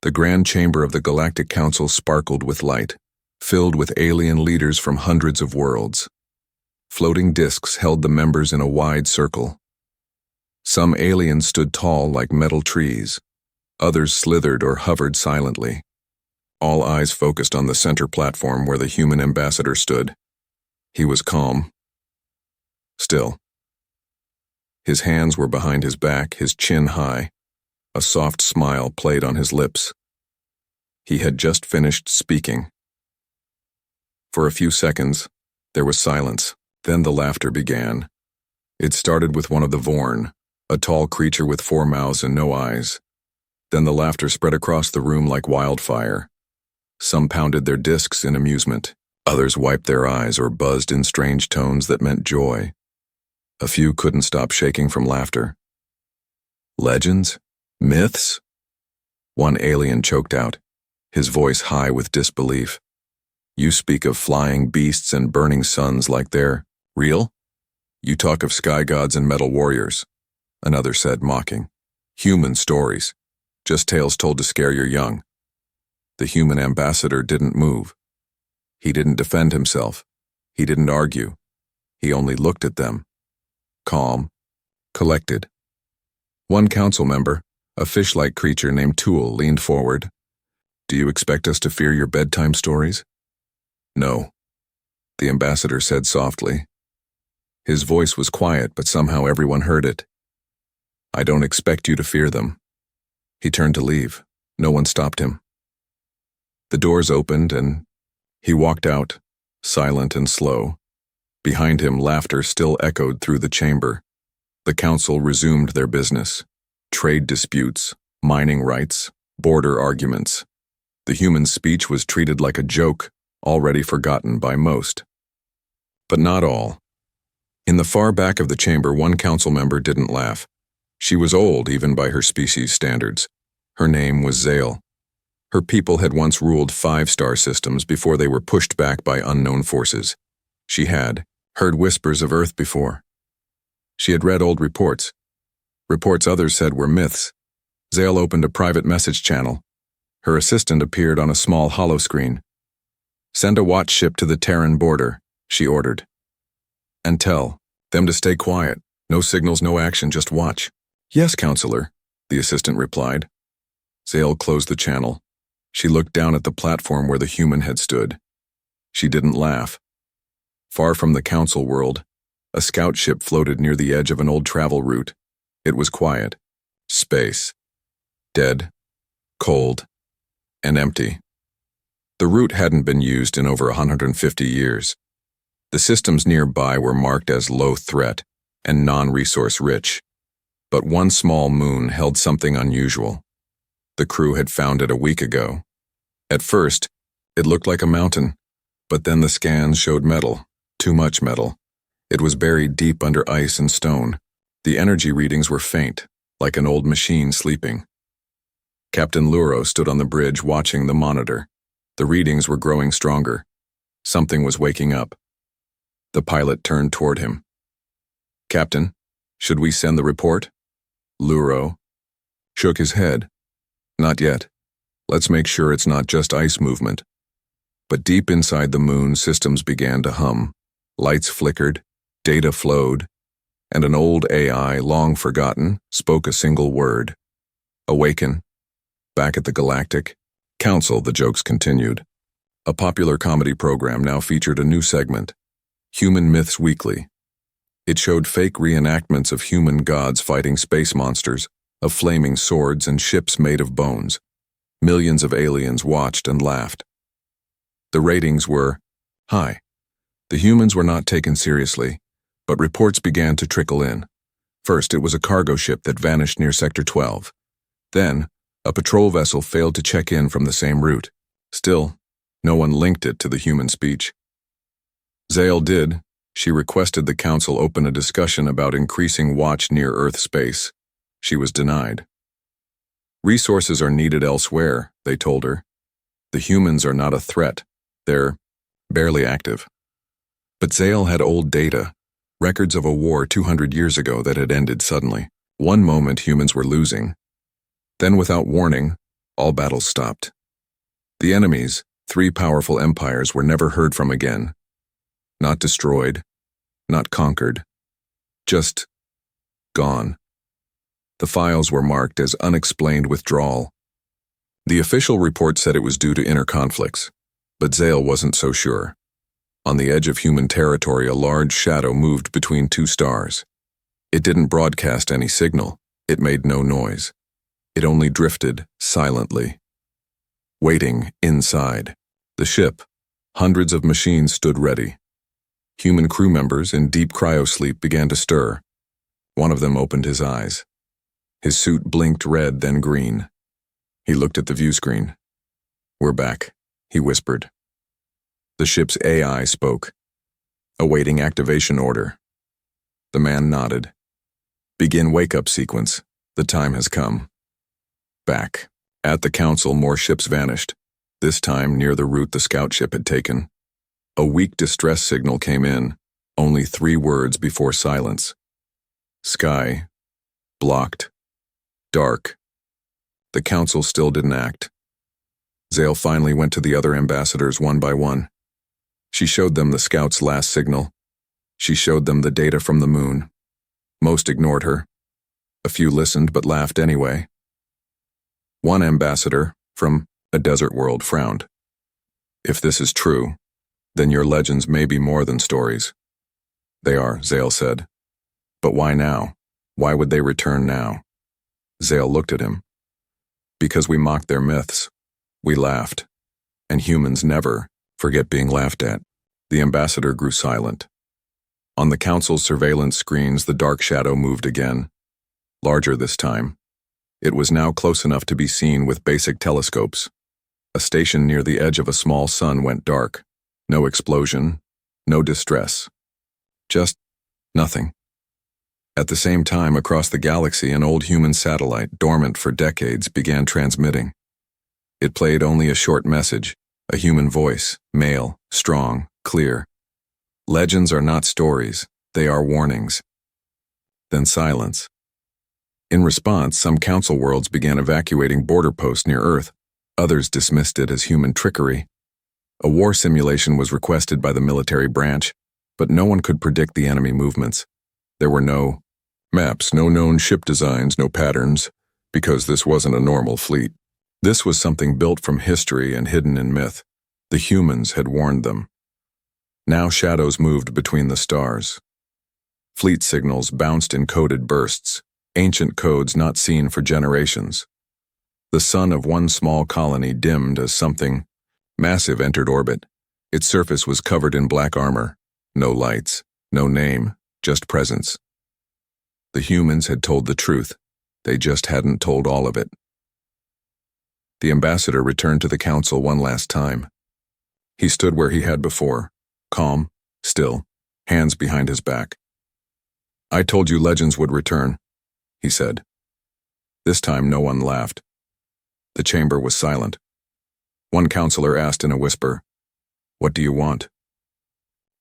The grand chamber of the Galactic Council sparkled with light, filled with alien leaders from hundreds of worlds. Floating discs held the members in a wide circle. Some aliens stood tall like metal trees. Others slithered or hovered silently. All eyes focused on the center platform where the human ambassador stood. He was calm. Still. His hands were behind his back, his chin high. A soft smile played on his lips. He had just finished speaking. For a few seconds, there was silence. Then the laughter began. It started with one of the Vorn, a tall creature with 4 mouths and no eyes. Then the laughter spread across the room like wildfire. Some pounded their discs in amusement. Others wiped their eyes or buzzed in strange tones that meant joy. A few couldn't stop shaking from laughter. Legends? Myths? One alien choked out, his voice high with disbelief. You speak of flying beasts and burning suns like they're real? You talk of sky gods and metal warriors, another said, mocking. Human stories, just tales told to scare your young. The human ambassador didn't move. He didn't defend himself. He didn't argue. He only looked at them. Calm, collected. One council member, a fish-like creature named Tool, leaned forward. Do you expect us to fear your bedtime stories? No, the ambassador said softly. His voice was quiet, but somehow everyone heard it. I don't expect you to fear them. He turned to leave. No one stopped him. The doors opened and he walked out, silent and slow. Behind him, laughter still echoed through the chamber. The council resumed their business. Trade disputes, mining rights, border arguments. The human speech was treated like a joke, already forgotten by most. But not all. In the far back of the chamber, one council member didn't laugh. She was old, even by her species standards. Her name was Zale. Her people had once ruled 5-star systems before they were pushed back by unknown forces. She had heard whispers of Earth before. She had read old reports others said were myths. Zale opened a private message channel. Her assistant appeared on a small holoscreen. Send a watch ship to the Terran border, she ordered. And tell them to stay quiet. No signals, no action, just watch. Yes, counselor, the assistant replied. Zale closed the channel. She looked down at the platform where the human had stood. She didn't laugh. Far from the council world, a scout ship floated near the edge of an old travel route. It was quiet. Space. Dead. Cold. And empty. The route hadn't been used in over 150 years. The systems nearby were marked as low threat and non-resource rich. But one small moon held something unusual. The crew had found it a week ago. At first, it looked like a mountain, but then the scans showed metal, too much metal. It was buried deep under ice and stone. The energy readings were faint, like an old machine sleeping. Captain Luro stood on the bridge watching the monitor. The readings were growing stronger. Something was waking up. The pilot turned toward him. Captain, should we send the report? Luro shook his head. Not yet. Let's make sure it's not just ice movement. But deep inside the moon, systems began to hum. Lights flickered, data flowed, and an old AI, long forgotten, spoke a single word. Awaken. Back at the Galactic Council, the jokes continued. A popular comedy program now featured a new segment, Human Myths Weekly. It showed fake reenactments of human gods fighting space monsters, of flaming swords and ships made of bones. Millions of aliens watched and laughed. The ratings were high. The humans were not taken seriously, but reports began to trickle in. First, it was a cargo ship that vanished near Sector 12. Then, a patrol vessel failed to check in from the same route. Still, no one linked it to the human speech. Zale did. She requested the council open a discussion about increasing watch near Earth space. She was denied. Resources are needed elsewhere, they told her. The humans are not a threat. They're barely active. But Zale had old data, records of a war 200 years ago that had ended suddenly. One moment humans were losing. Then, without warning, All battles stopped. The enemies, 3 powerful empires, were never heard from again. Not destroyed, not conquered, just gone. The files were marked as unexplained withdrawal. The official report said it was due to inner conflicts, but Zale wasn't so sure. On the edge of human territory, a large shadow moved between 2 stars. It didn't broadcast any signal. It made no noise. It only drifted silently. Waiting inside the ship, hundreds of machines stood ready. Human crew members in deep cryosleep began to stir. One of them opened his eyes. His suit blinked red, then green. He looked at the view screen. "We're back," he whispered. The ship's AI spoke. "Awaiting activation order." The man nodded. "Begin wake-up sequence. The time has come." Back. At the council, more ships vanished, this time near the route the scout ship had taken. A weak distress signal came in, only 3 words before silence. Sky. Blocked. Dark. The council still didn't act. Zale finally went to the other ambassadors one by one. She showed them the scout's last signal. She showed them the data from the moon. Most ignored her. A few listened but laughed anyway. One ambassador, from a desert world, frowned. "If this is true, then your legends may be more than stories." "They are," Zale said. "But why now? Why would they return now?" Zale looked at him. "Because we mocked their myths. We laughed. And humans never forget being laughed at." The ambassador grew silent. On the council's surveillance screens, the dark shadow moved again. Larger this time. It was now close enough to be seen with basic telescopes. A station near the edge of a small sun went dark. No explosion, no distress. Just nothing. At the same time, across the galaxy, an old human satellite, dormant for decades, began transmitting. It played only a short message, a human voice, male, strong, clear. "Legends are not stories, they are warnings." Then silence. In response, some council worlds began evacuating border posts near Earth. Others dismissed it as human trickery. A war simulation was requested by the military branch, but no one could predict the enemy movements. There were no maps, no known ship designs, no patterns, because this wasn't a normal fleet. This was something built from history and hidden in myth. The humans had warned them. Now shadows moved between the stars. Fleet signals bounced in coded bursts, ancient codes not seen for generations. The sun of one small colony dimmed as something massive entered orbit. Its surface was covered in black armor. No lights, no name, just presence. The humans had told the truth. They just hadn't told all of it. The ambassador returned to the council one last time. He stood where he had before, calm, still, hands behind his back. "I told you legends would return," he said. This time no one laughed. The chamber was silent. One counselor asked in a whisper, "What do you want?"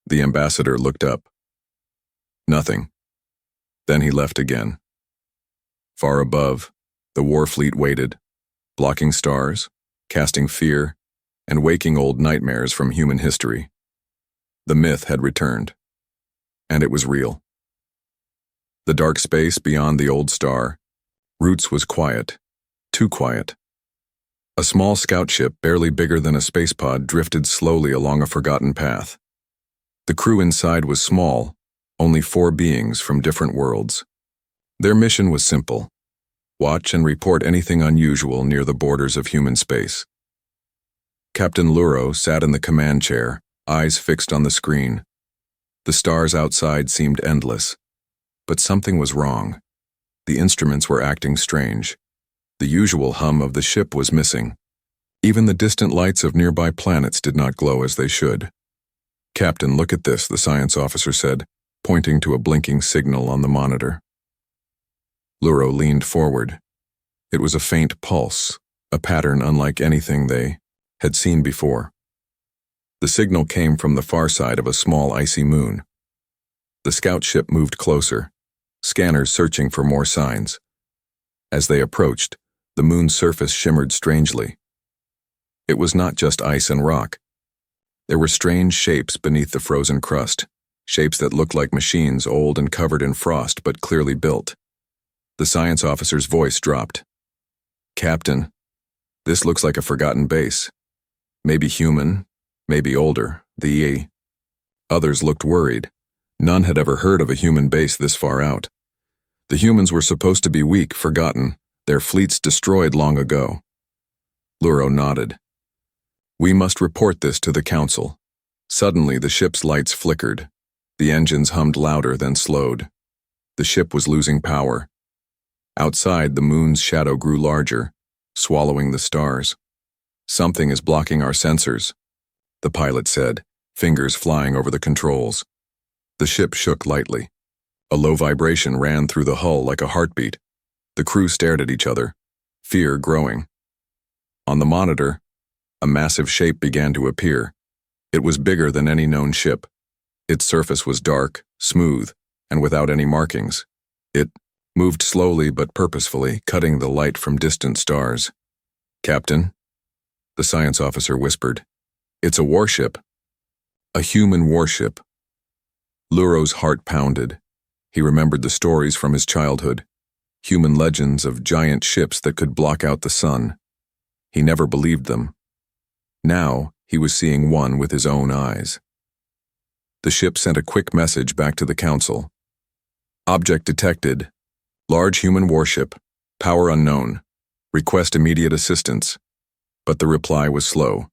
The ambassador looked up. Nothing. Then he left again. Far above, the war fleet waited, blocking stars, casting fear, and waking old nightmares from human history. The myth had returned, and it was real. The dark space beyond the old star, Roots was quiet, too quiet. A small scout ship, barely bigger than a space pod, drifted slowly along a forgotten path. The crew inside was small, only 4 beings from different worlds. Their mission was simple: watch and report anything unusual near the borders of human space. Captain Luro sat in the command chair, eyes fixed on the screen. The stars outside seemed endless. But something was wrong. The instruments were acting strange. The usual hum of the ship was missing. Even the distant lights of nearby planets did not glow as they should. "Captain, look at this," the science officer said, pointing to a blinking signal on the monitor. Luro leaned forward. It was a faint pulse, a pattern unlike anything they had seen before. The signal came from the far side of a small icy moon. The scout ship moved closer, scanners searching for more signs. As they approached, The moon's surface shimmered strangely. It was not just ice and rock. There were strange shapes beneath the frozen crust, shapes that looked like machines, old and covered in frost but clearly built. The science officer's voice dropped. "Captain, this looks like a forgotten base. Maybe human, maybe older. The others looked worried. None had ever heard of a human base this far out. The humans were supposed to be weak, forgotten, their fleets destroyed long ago." Luro nodded. "We must report this to the council." Suddenly, the ship's lights flickered. The engines hummed louder, then slowed. The ship was losing power. Outside, the moon's shadow grew larger, swallowing the stars. "Something is blocking our sensors," the pilot said, fingers flying over the controls. The ship shook lightly. A low vibration ran through the hull like a heartbeat. The crew stared at each other, fear growing. On the monitor, a massive shape began to appear. It was bigger than any known ship. Its surface was dark, smooth, and without any markings. It moved slowly but purposefully, cutting the light from distant stars. "Captain," the science officer whispered, "it's a warship. A human warship." Luro's heart pounded. He remembered the stories from his childhood, human legends of giant ships that could block out the sun. He never believed them. Now, he was seeing one with his own eyes. The ship sent a quick message back to the council. "Object detected. Large human warship. Power unknown. Request immediate assistance." But the reply was slow.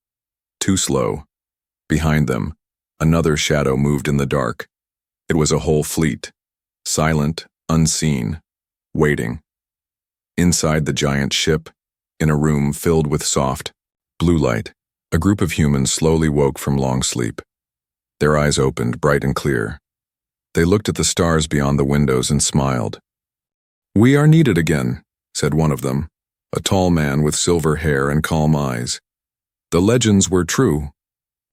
Too slow. Behind them, another shadow moved in the dark. It was a whole fleet. Silent, unseen, waiting. Inside the giant ship, in a room filled with soft, blue light, a group of humans slowly woke from long sleep. Their eyes opened, bright and clear. They looked at the stars beyond the windows and smiled. "We are needed again," said one of them, a tall man with silver hair and calm eyes. "The legends were true.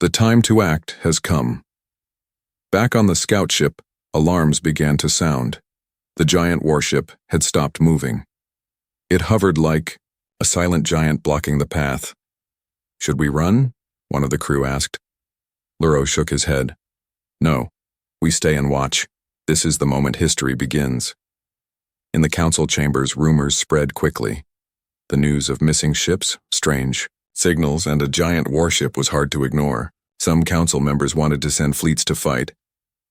The time to act has come." Back on the scout ship, alarms began to sound. The giant warship had stopped moving. It hovered like a silent giant blocking the path. "Should we run?" one of the crew asked. Luro shook his head. "No, we stay and watch. This is the moment history begins." In the council chambers, rumors spread quickly. The news of missing ships, strange signals, and a giant warship was hard to ignore. Some council members wanted to send fleets to fight.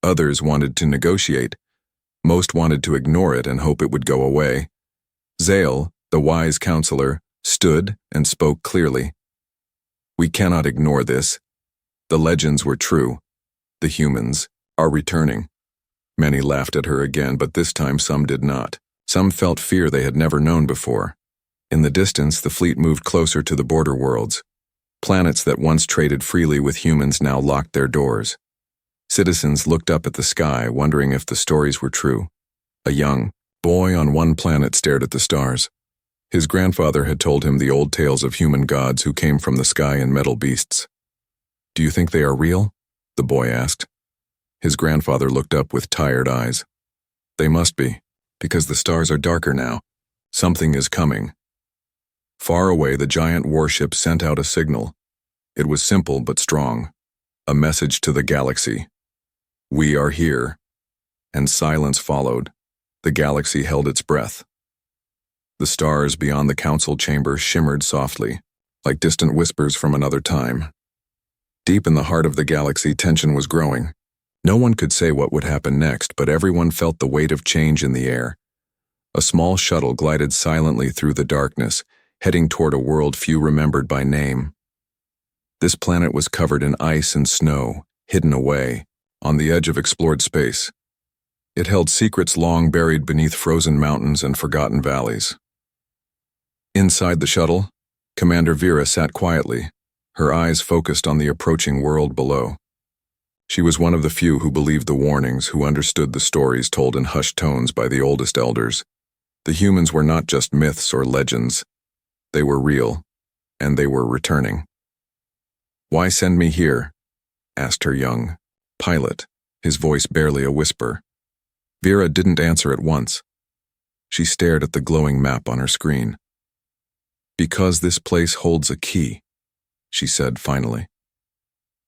Others wanted to negotiate. Most wanted to ignore it and hope it would go away. Zale, the wise counselor, stood and spoke clearly. "We cannot ignore this. The legends were true. The humans are returning." Many laughed at her again, but this time some did not. Some felt fear they had never known before. In the distance, the fleet moved closer to the border worlds. Planets that once traded freely with humans now locked their doors. Citizens looked up at the sky, wondering if the stories were true. A young boy on one planet stared at the stars. His grandfather had told him the old tales of human gods who came from the sky and metal beasts. "Do you think they are real?" the boy asked. His grandfather looked up with tired eyes. "They must be, because the stars are darker now. Something is coming." Far away, the giant warship sent out a signal. It was simple but strong. A message to the galaxy. "We are here." And silence followed. The galaxy held its breath. The stars beyond the council chamber shimmered softly, like distant whispers from another time. Deep in the heart of the galaxy, tension was growing. No one could say what would happen next, but everyone felt the weight of change in the air. A small shuttle glided silently through the darkness, heading toward a world few remembered by name. This planet was covered in ice and snow, hidden away, on the edge of explored space. It held secrets long buried beneath frozen mountains and forgotten valleys. Inside the shuttle, Commander Vera sat quietly, her eyes focused on the approaching world below. She was one of the few who believed the warnings, who understood the stories told in hushed tones by the oldest elders. The humans were not just myths or legends. They were real, and they were returning. "Why send me here?" asked her young pilot, his voice barely a whisper. Vera didn't answer at once. She stared at the glowing map on her screen. Because this place holds a key, she said finally.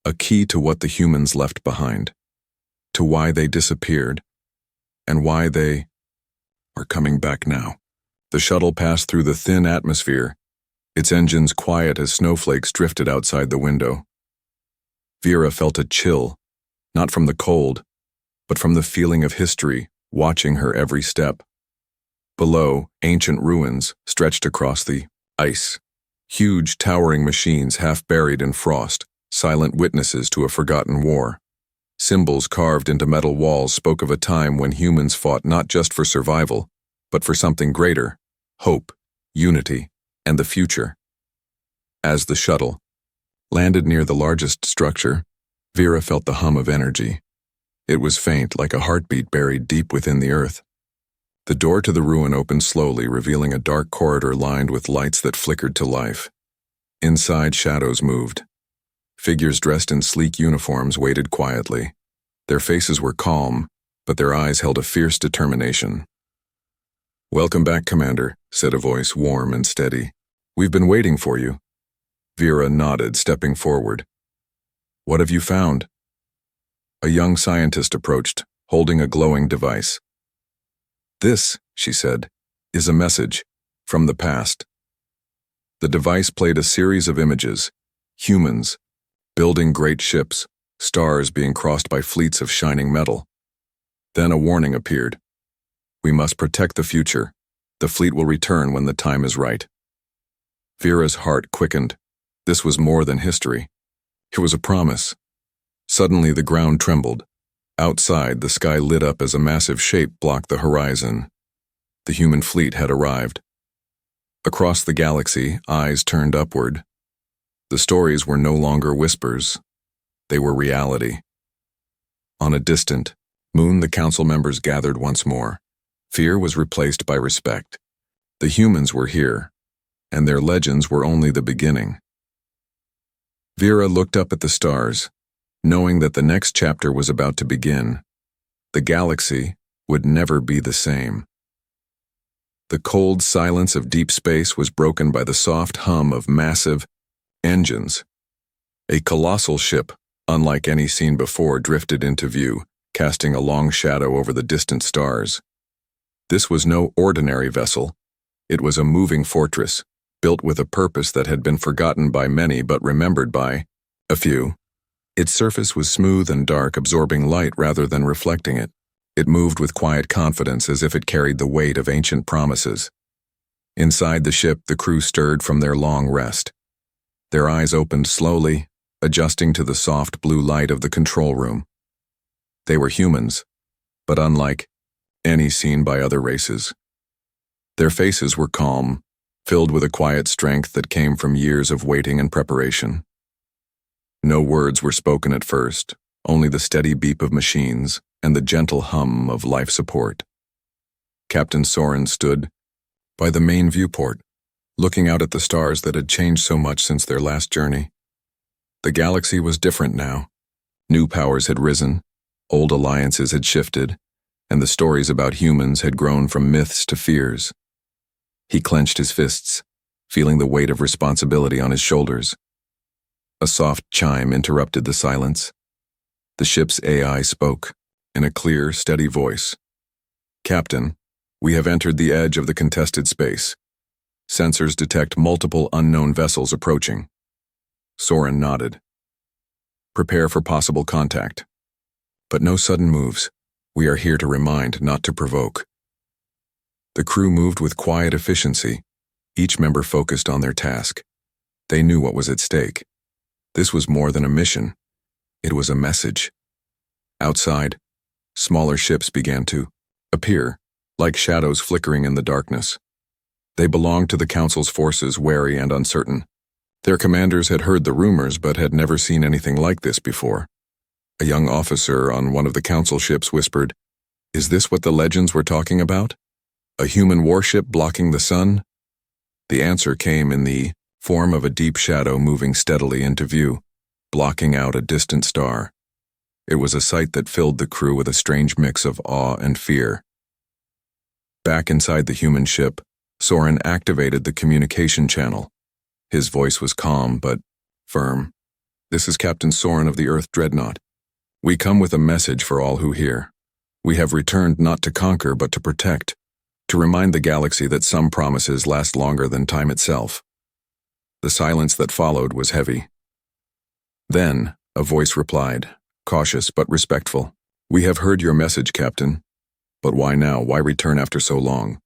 A key to what the humans left behind, to why they disappeared, and why they are coming back now. The shuttle passed through the thin atmosphere, its engines quiet as snowflakes drifted outside the window. Vera felt a chill, not from the cold, but from the feeling of history watching her every step. Below, ancient ruins stretched across the ice. Huge, towering machines half buried in frost, silent witnesses to a forgotten war. Symbols carved into metal walls spoke of a time when humans fought not just for survival, but for something greater: hope, unity, and the future. As the shuttle landed near the largest structure, Vera felt the hum of energy. It was faint, like a heartbeat buried deep within the earth. The door to the ruin opened slowly, revealing a dark corridor lined with lights that flickered to life. Inside, shadows moved. Figures dressed in sleek uniforms waited quietly. Their faces were calm, but their eyes held a fierce determination. "Welcome back, Commander," said a voice, warm and steady. "We've been waiting for you." Vera nodded, stepping forward. "What have you found?" A young scientist approached, holding a glowing device. "This," she said, "is a message from the past." The device played a series of images: humans building great ships, stars being crossed by fleets of shining metal. Then a warning appeared. "We must protect the future. The fleet will return when the time is right." Vera's heart quickened. This was more than history. It was a promise. Suddenly the ground trembled. Outside, the sky lit up as a massive shape blocked the horizon. The human fleet had arrived. Across the galaxy, eyes turned upward. The stories were no longer whispers. They were reality. On a distant moon, the council members gathered once more. Fear was replaced by respect. The humans were here, and their legends were only the beginning. Vera looked up at the stars, knowing that the next chapter was about to begin. The galaxy would never be the same. The cold silence of deep space was broken by the soft hum of massive engines. A colossal ship, unlike any seen before, drifted into view, casting a long shadow over the distant stars. This was no ordinary vessel. It was a moving fortress, built with a purpose that had been forgotten by many but remembered by a few. Its surface was smooth and dark, absorbing light rather than reflecting it. It moved with quiet confidence, as if it carried the weight of ancient promises. Inside the ship, the crew stirred from their long rest. Their eyes opened slowly, adjusting to the soft blue light of the control room. They were humans, but unlike any seen by other races. Their faces were calm, filled with a quiet strength that came from years of waiting and preparation. No words were spoken at first, only the steady beep of machines and the gentle hum of life support. Captain Soren stood by the main viewport, looking out at the stars that had changed so much since their last journey. The galaxy was different now. New powers had risen, old alliances had shifted, and the stories about humans had grown from myths to fears. He clenched his fists, feeling the weight of responsibility on his shoulders. A soft chime interrupted the silence. The ship's AI spoke, in a clear, steady voice. "Captain, we have entered the edge of the contested space. Sensors detect multiple unknown vessels approaching." Soren nodded. "Prepare for possible contact. But no sudden moves. We are here to remind, not to provoke." The crew moved with quiet efficiency, each member focused on their task. They knew what was at stake. This was more than a mission. It was a message. Outside, smaller ships began to appear, like shadows flickering in the darkness. They belonged to the Council's forces, wary and uncertain. Their commanders had heard the rumors but had never seen anything like this before. A young officer on one of the Council ships whispered, "Is this what the legends were talking about? A human warship blocking the sun?" The answer came in the form of a deep shadow moving steadily into view, blocking out a distant star. It was a sight that filled the crew with a strange mix of awe and fear. Back inside the human ship, Soren activated the communication channel. His voice was calm but firm. "This is Captain Soren of the Earth Dreadnought. We come with a message for all who hear. We have returned not to conquer but to protect, to remind the galaxy that some promises last longer than time itself." The silence that followed was heavy. Then, a voice replied, cautious but respectful. "We have heard your message, Captain. But why now? Why return after so long?"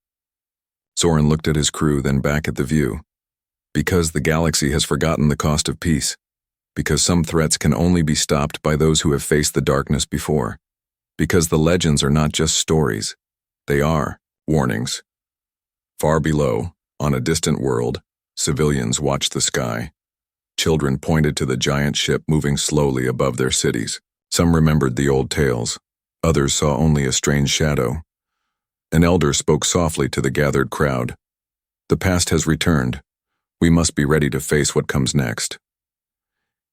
Soren looked at his crew, then back at the view. "Because the galaxy has forgotten the cost of peace. Because some threats can only be stopped by those who have faced the darkness before. Because the legends are not just stories. They are warnings." Far below, on a distant world, civilians watched the sky. Children pointed to the giant ship moving slowly above their cities. Some remembered the old tales. Others saw only a strange shadow. An elder spoke softly to the gathered crowd. "The past has returned. We must be ready to face what comes next."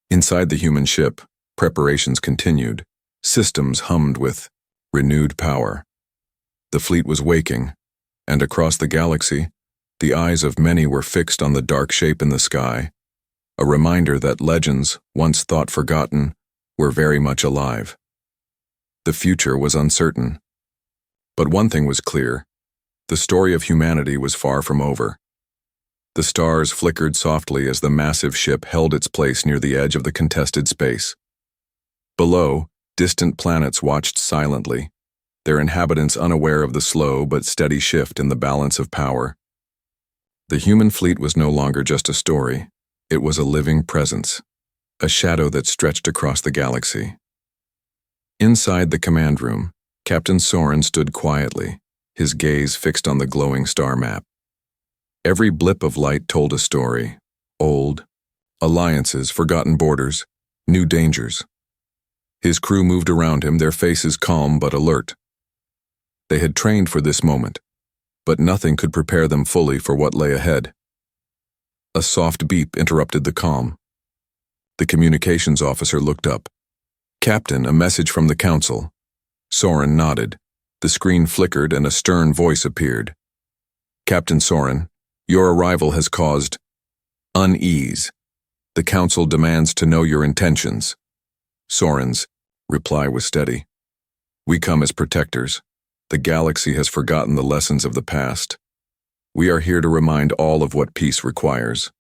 Inside the human ship, preparations continued. Systems hummed with renewed power. The fleet was waking, and across the galaxy, the eyes of many were fixed on the dark shape in the sky, a reminder that legends, once thought forgotten, were very much alive. The future was uncertain. But one thing was clear: the story of humanity was far from over. The stars flickered softly as the massive ship held its place near the edge of the contested space. Below, distant planets watched silently, their inhabitants unaware of the slow but steady shift in the balance of power. The human fleet was no longer just a story. It was a living presence, a shadow that stretched across the galaxy. Inside the command room, Captain Soren stood quietly, his gaze fixed on the glowing star map. Every blip of light told a story: old alliances, forgotten borders, new dangers. His crew moved around him, their faces calm but alert. They had trained for this moment, but nothing could prepare them fully for what lay ahead. A soft beep interrupted the calm. The communications officer looked up. "Captain, a message from the Council." Soren nodded. The screen flickered and a stern voice appeared. "Captain Soren, your arrival has caused unease. The Council demands to know your intentions." Soren's reply was steady. "We come as protectors. The galaxy has forgotten the lessons of the past. We are here to remind all of what peace requires."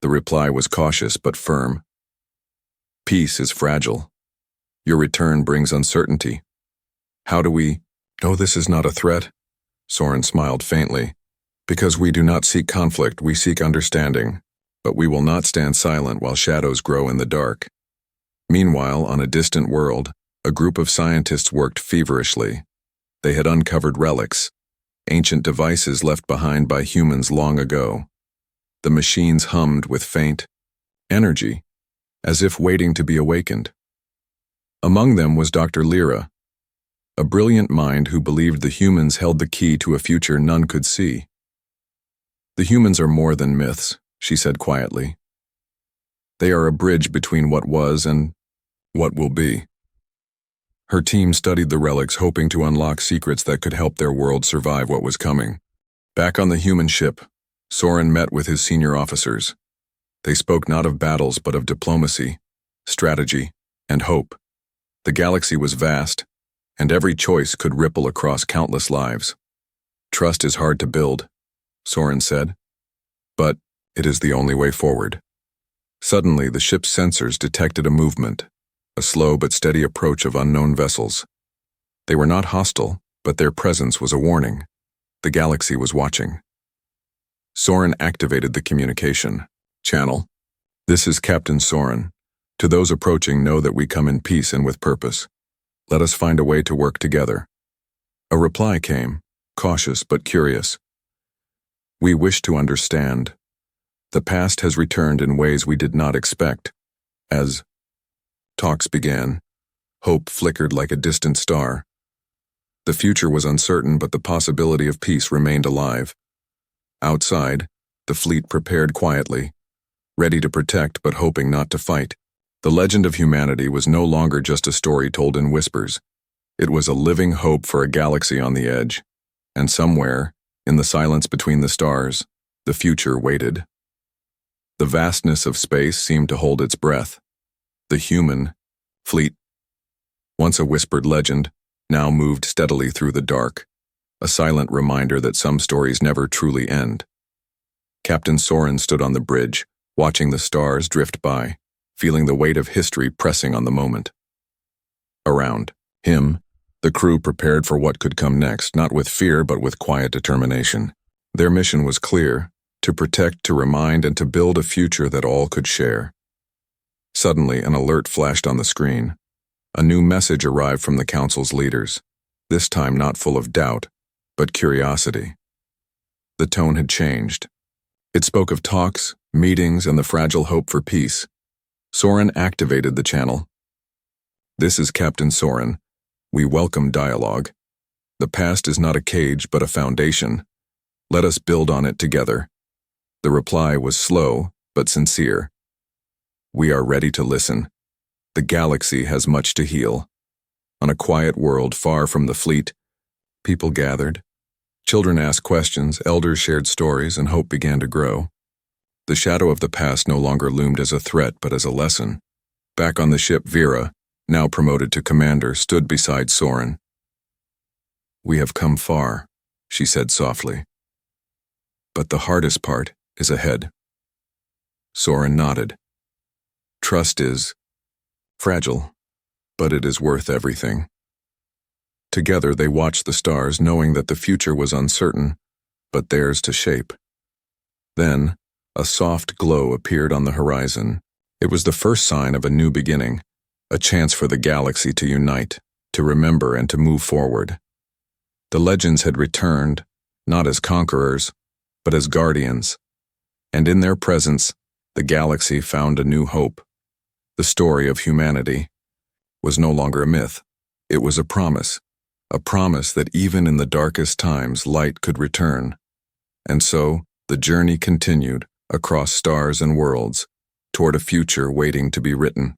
The reply was cautious but firm. "Peace is fragile. Your return brings uncertainty. How do we know this is not a threat?" Soren smiled faintly. "Because we do not seek conflict, we seek understanding. But we will not stand silent while shadows grow in the dark." Meanwhile, on a distant world, a group of scientists worked feverishly. They had uncovered relics, ancient devices left behind by humans long ago. The machines hummed with faint energy, as if waiting to be awakened. Among them was Dr. Lyra, a brilliant mind who believed the humans held the key to a future none could see. "The humans are more than myths," she said quietly. "They are a bridge between what was and what will be." Her team studied the relics, hoping to unlock secrets that could help their world survive what was coming. Back on the human ship, Soren met with his senior officers. They spoke not of battles but of diplomacy, strategy, and hope. The galaxy was vast, and every choice could ripple across countless lives. "Trust is hard to build," Soren said, "but it is the only way forward." Suddenly, the ship's sensors detected a movement, a slow but steady approach of unknown vessels. They were not hostile, but their presence was a warning. The galaxy was watching. Soren activated the communication channel. "This is Captain Soren. To those approaching, know that we come in peace and with purpose. Let us find a way to work together." A reply came, cautious but curious. "We wish to understand. The past has returned in ways we did not expect." As talks began, hope flickered like a distant star. The future was uncertain, but the possibility of peace remained alive. Outside, the fleet prepared quietly, ready to protect but hoping not to fight. The legend of humanity was no longer just a story told in whispers. It was a living hope for a galaxy on the edge, and somewhere, In the silence between the stars, the future waited. The vastness of space seemed to hold its breath. The human fleet, once a whispered legend, now moved steadily through the dark, a silent reminder that some stories never truly end. Captain Soren stood on the bridge, watching the stars drift by, feeling the weight of history pressing on the moment. Around him, the crew prepared for what could come next, not with fear but with quiet determination. Their mission was clear: to protect, to remind, and to build a future that all could share. Suddenly, an alert flashed on the screen. A new message arrived from the Council's leaders, this time not full of doubt, but curiosity. The tone had changed. It spoke of talks, meetings, and the fragile hope for peace. Soren activated the channel. "This is Captain Soren. We welcome dialogue. The past is not a cage but a foundation. Let us build on it together." The reply was slow but sincere. "We are ready to listen. The galaxy has much to heal." On a quiet world far from the fleet, people gathered. Children asked questions, elders shared stories, and hope began to grow. The shadow of the past no longer loomed as a threat but as a lesson. Back on the ship, Vera, now promoted to commander, stood beside Soren. "We have come far," she said softly. "But the hardest part is ahead." Soren nodded. "Trust is fragile, but it is worth everything." Together they watched the stars, knowing that the future was uncertain, but theirs to shape. Then, a soft glow appeared on the horizon. It was the first sign of a new beginning, a chance for the galaxy to unite, to remember, and to move forward. The legends had returned, not as conquerors, but as guardians, and in their presence, the galaxy found a new hope. The story of humanity was no longer a myth. It was a promise that even in the darkest times light could return. And so, the journey continued across stars and worlds, toward a future waiting to be written.